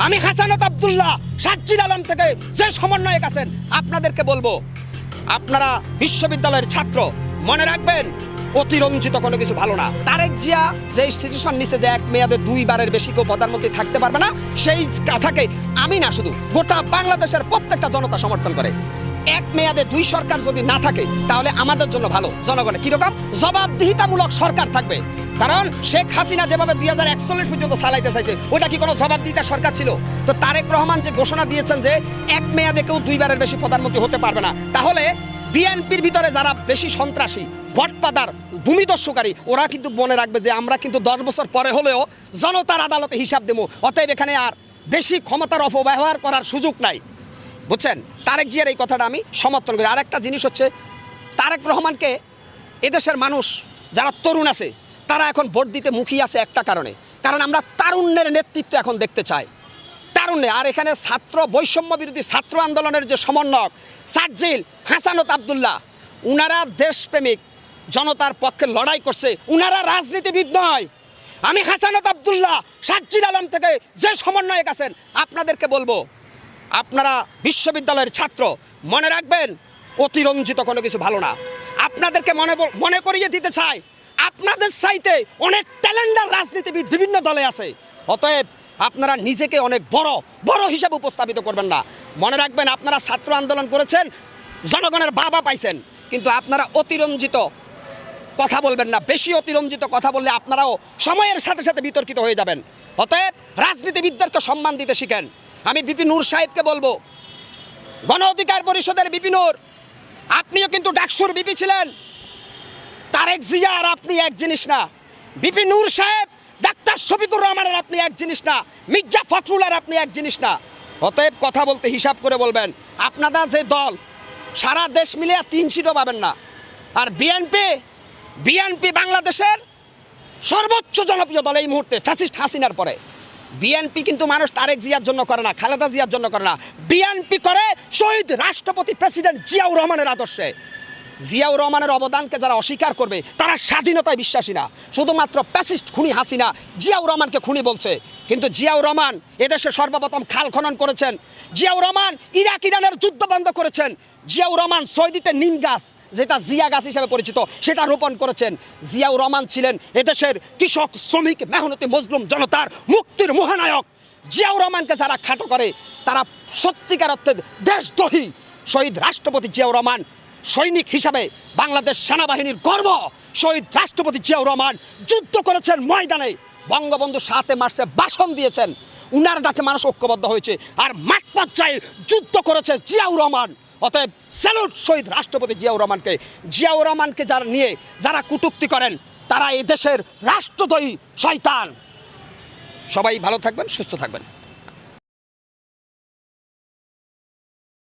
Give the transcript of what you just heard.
আমি হাসানাত আব্দুল্লাহ সাজ্জিদ আলম থেকে যে সমন্বয়ক আছেন আপনাদেরকে বলবো, আপনারা বিশ্ববিদ্যালয়ের ছাত্র, মনে রাখবেন অতিরঞ্জিত কোনো কিছু ভালো না। তারেক জিয়া যে সিচুয়েশন নিছে যে এক মেয়াদে দুইবারের বেশি কেউ প্রধানমন্ত্রী থাকতে পারবে না, সেই কথাকে আমি না শুধু গোটা বাংলাদেশের প্রত্যেকটা জনতা সমর্থন করে। এক মেয়াদে দুই সরকার যদি না থাকে তাহলে আমাদের জন্য ভালো। জনগণের কিরকম জবাবদিহিতামূলক সরকার থাকবে, কারণ শেখ হাসিনা যেভাবে 2041 পর্যন্ত চালাইতে চাইছে ওটা কি কোনো জবাবদিহিতা সরকার ছিল? তো তারেক রহমান যে ঘোষণা দিয়েছেন যে এক মেয়াদে কেউ দুইবারের বেশি প্রধানমন্ত্রী হতে পারবে না, তাহলে বিএনপির ভিতরে যারা বেশি সন্ত্রাসী, ভটপাদার, ভূমিদস্যুকারী, ওরা কিন্তু মনে রাখবে যে আমরা কিন্তু 10 বছর পরে হলেও জনতার আদালতে হিসাব দেবো। অতএব এখানে আর বেশি ক্ষমতার অপব্যবহার করার সুযোগ নাই, বুঝছেন? তারেক জিয়ার এই কথাটা আমি সমর্থন করি। আর একটা জিনিস হচ্ছে, তারেক রহমানকে এদেশের মানুষ যারা তরুণ আছে তারা এখন ভোট দিতে মুখিয়ে আছে একটা কারণে, কারণ আমরা তারুণ্যের নেতৃত্ব এখন দেখতে চাই। তারুণ্যে আর এখানে ছাত্র বৈষম্য বিরোধী ছাত্র আন্দোলনের যে সমন্বয়ক সাজ্জিদ হাসানাত আব্দুল্লাহ, উনারা দেশপ্রেমিক, জনতার পক্ষে লড়াই করছে, উনারা রাজনীতিবিদ নয়। আমি হাসানাত আব্দুল্লাহ সাজ্জিদ আলম থেকে যে সমন্বয়ক আছেন আপনাদেরকে বলবো, আপনারা বিশ্ববিদ্যালয়ের ছাত্র, মনে রাখবেন অতিরঞ্জিত কোনো কিছু ভালো না। আপনাদেরকে মনে করিয়ে দিতে চাই, আপনাদের চাইতে অনেক ট্যালেন্টার রাজনীতিবিদ বিভিন্ন দলে আছে। অতএব আপনারা নিজেকে অনেক বড় বড় হিসাবে উপস্থাপিত করবেন না। মনে রাখবেন আপনারা ছাত্র আন্দোলন করেছেন, জনগণের বাবা পাইছেন, কিন্তু আপনারা অতিরঞ্জিত কথা বলবেন না। বেশি অতিরঞ্জিত কথা বললে আপনারাও সময়ের সাথে সাথে বিতর্কিত হয়ে যাবেন। অতএব রাজনীতিবিদদেরকে সম্মান দিতে শিখেন। আমি বিপি নূর সাহেবকে বলবো, গণ অধিকার পরিষদের বিপি নূর, আপনিও কিন্তু ডাকসুর বিপি ছিলেন। তারেক জিয়া আর আপনি এক জিনিস না। বিপি নূর সাহেব ডাক্তার শফিকুর রহমানের আপনি এক জিনিস না, মির্জা ফখরুল আর আপনি এক জিনিস না। অতএব কথা বলতে হিসাব করে বলবেন। আপনারা যে দল সারা দেশ মিলে 3 সিটও পাবেন না। আর বিএনপি বাংলাদেশের সর্বোচ্চ জনপ্রিয় দল এই মুহূর্তে ফ্যাসিস্ট হাসিনার পরে। বিএনপি কিন্তু মানুষ তারেক জিয়ার জন্য করে না, খালেদা জিয়ার জন্য করে না। বিএনপি করে শহীদ রাষ্ট্রপতি প্রেসিডেন্ট জিয়াউর রহমানের আদর্শে। জিয়াউর রহমানের অবদানকে যারা অস্বীকার করবে তারা স্বাধীনতায় বিশ্বাসী না। শুধুমাত্র প্যাসিস্ট খুনি হাসিনা জিয়াউর রহমানকে খুনি বলছে, কিন্তু জিয়াউর রহমান এদেশে সর্বপ্রথম খাল খনন করেছেন। জিয়াউর রহমান ইরাক ইরানের যুদ্ধ বন্ধ করেছেন। জিয়াউর রহমান সৌদিতে নিম গাছ, যেটা জিয়া গাছ হিসেবে পরিচিত, সেটা রোপণ করেছেন। জিয়াউর রহমান ছিলেন এদেশের কৃষক, শ্রমিক, মেহনতি মজলুম জনতার মুক্তির মহানায়ক। জিয়াউর রহমানকে যারা খাটো করে তারা সত্যিকার অর্থে দেশদ্রোহী। শহীদ রাষ্ট্রপতি জিয়াউর রহমান সৈনিক হিসাবে বাংলাদেশ সেনাবাহিনীর গর্ব। শহীদ রাষ্ট্রপতি জিয়াউর রহমান যুদ্ধ করেছেন ময়দানে, বঙ্গবন্ধু 7 মার্চে ভাষণ দিয়েছেন, উনার ডাকে মানুষ ঐক্যবদ্ধ হয়েছে। আর মাঠ পর্যায়ে যুদ্ধ করেছে জিয়াউর রহমান। অতএব স্যালুট শহীদ রাষ্ট্রপতি জিয়াউর রহমানকে। জিয়াউর রহমানকে যারা নিয়ে যারা কটূক্তি করেন তারা এদেশের রাষ্ট্রদ্রোহী শয়তান। সবাই ভালো থাকবেন, সুস্থ থাকবেন।